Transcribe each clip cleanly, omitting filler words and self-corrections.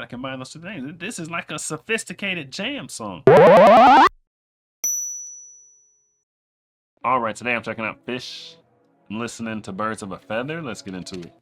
gotta combine those two things. This is like a sophisticated jam song. All right, today I'm checking out Phish. I'm listening to Birds of a Feather. Let's get into it.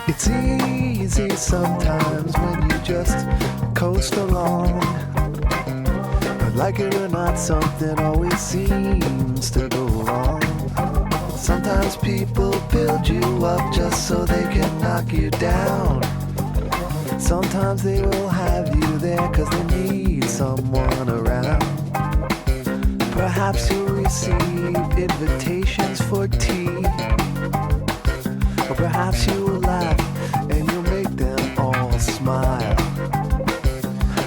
It's easy sometimes when you just coast along. But like it or not, something always seems to go wrong. Sometimes people build you up just so they can knock you down. Sometimes they will have you there cause they need someone around. Perhaps you'll receive invitations for tea. Or perhaps you will laugh and you'll make them all smile.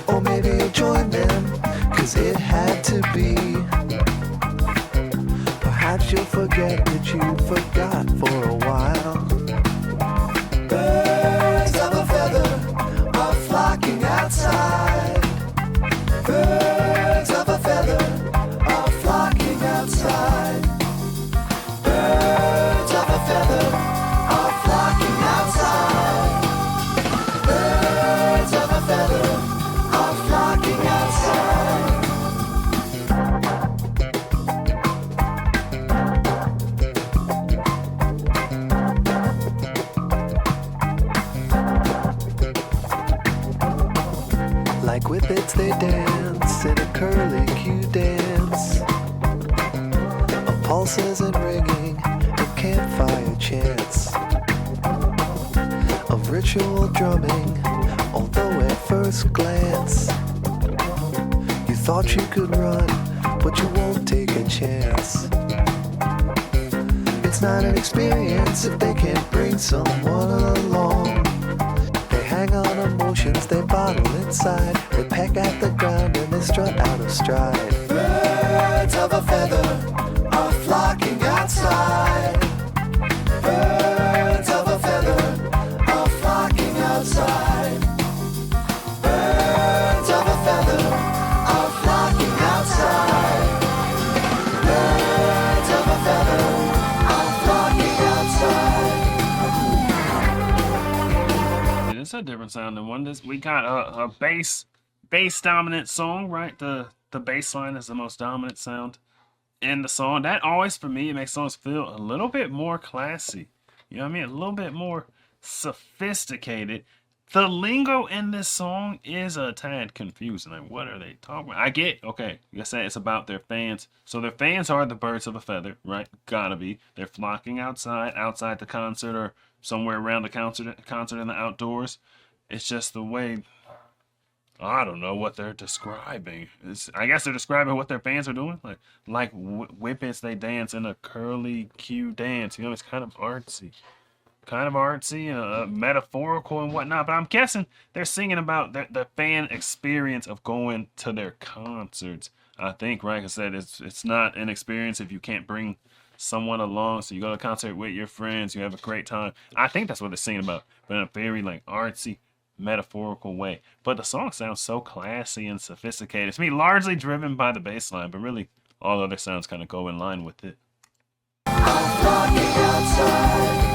Or maybe you'll join them, cause it had to be. Perhaps you'll forget that you forgot for a while. Birds of a feather are flocking outside. Birds of a feather are flocking outside. Birds of a feather are flocking outside. Birds of a feather are flocking outside. Like whippets they dance in a curly-Q dance of pulses and ringing and campfire chants, of ritual drumming, although at first glance you thought you could run, but you won't take a chance. It's not an experience if they can't bring someone along. They hang on emotions they bottle inside. They peck at the ground and they strut out of stride. Birds of a feather are flocking outside. Birds of a feather are flocking outside. Birds of a feather are flocking outside. Birds of a feather are flocking outside. It's a different sound than one. We got a bass dominant song, right? The bass line is the most dominant sound in the song. That always, for me, it makes songs feel a little bit more classy. You know what I mean? A little bit more sophisticated. The lingo in this song is a tad confusing. Like, what are they talking about? I get, okay, you say it's about their fans. So their fans are the birds of a feather, right? Gotta be. They're flocking outside the concert, or somewhere around the concert in the outdoors. It's just the way, I don't know what they're describing. I guess they're describing what their fans are doing. Like whippets, they dance in a curly-Q dance. You know, it's kind of artsy and metaphorical and whatnot. But I'm guessing they're singing about the fan experience of going to their concerts. I think, right? I said it's not an experience if you can't bring someone along. So you go to a concert with your friends, you have a great time. I think that's what they're singing about, but in a very like artsy, metaphorical way. But the song sounds so classy and sophisticated. To me, largely driven by the bass line, but really all the other sounds kind of go in line with it. I'm flocking outside.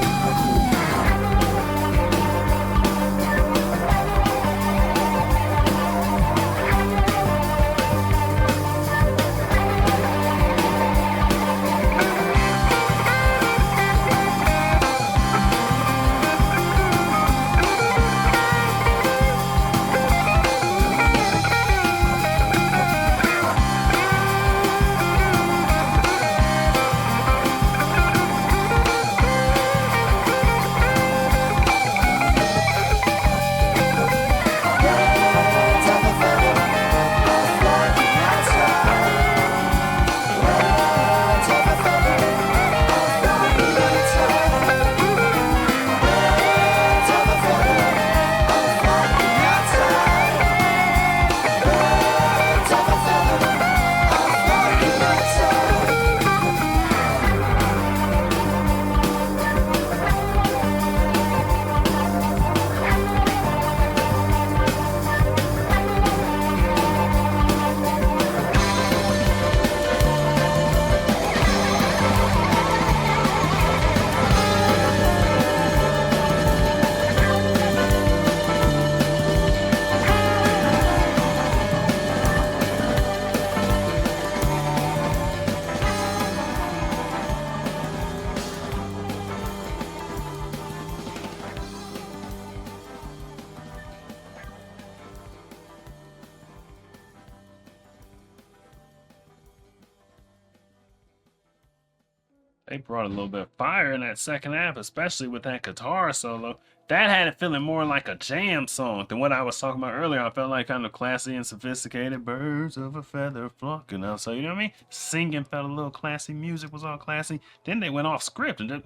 They brought a little bit of fire in that second half, especially with that guitar solo. That had it feeling more like a jam song than what I was talking about earlier. I felt like kind of classy and sophisticated. Birds of a feather flocking out. So, you know what I mean? Singing felt a little classy. Music was all classy. Then they went off script and just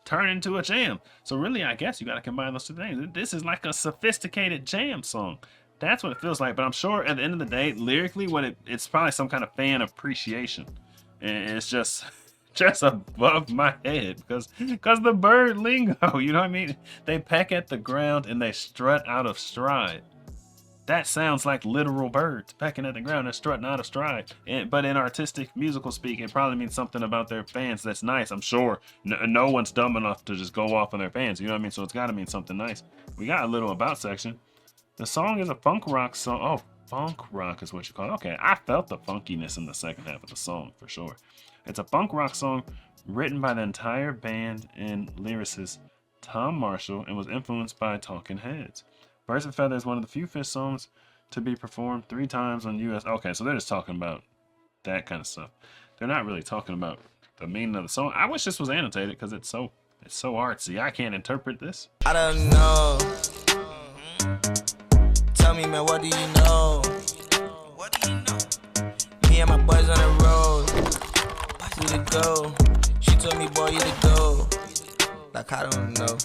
turn into a jam. So really, I guess you got to combine those two things. This is like a sophisticated jam song. That's what it feels like. But I'm sure at the end of the day, lyrically, it's probably some kind of fan appreciation. And it's just above my head because the bird lingo, you know what I mean? They peck at the ground and they strut out of stride. That sounds like literal birds pecking at the ground and strutting out of stride. But in artistic musical speak, it probably means something about their fans that's nice. I'm sure no one's dumb enough to just go off on their fans. You know what I mean? So it's got to mean something nice. We got a little about section. The song is a funk rock song. Oh, funk rock is what you call it. Okay, I felt the funkiness in the second half of the song for sure. It's a funk rock song written by the entire band and lyricist Tom Marshall and was influenced by Talking Heads. Birds of a Feather is one of the few Phish songs to be performed 3 times on US. Okay, so they're just talking about that kind of stuff. They're not really talking about the meaning of the song. I wish this was annotated because it's so artsy. I can't interpret this. I don't know. Tell me, man, what do you know? What do you know? Me and my boys on the road. You to go. She told me, boy, you to go. Like, I don't know.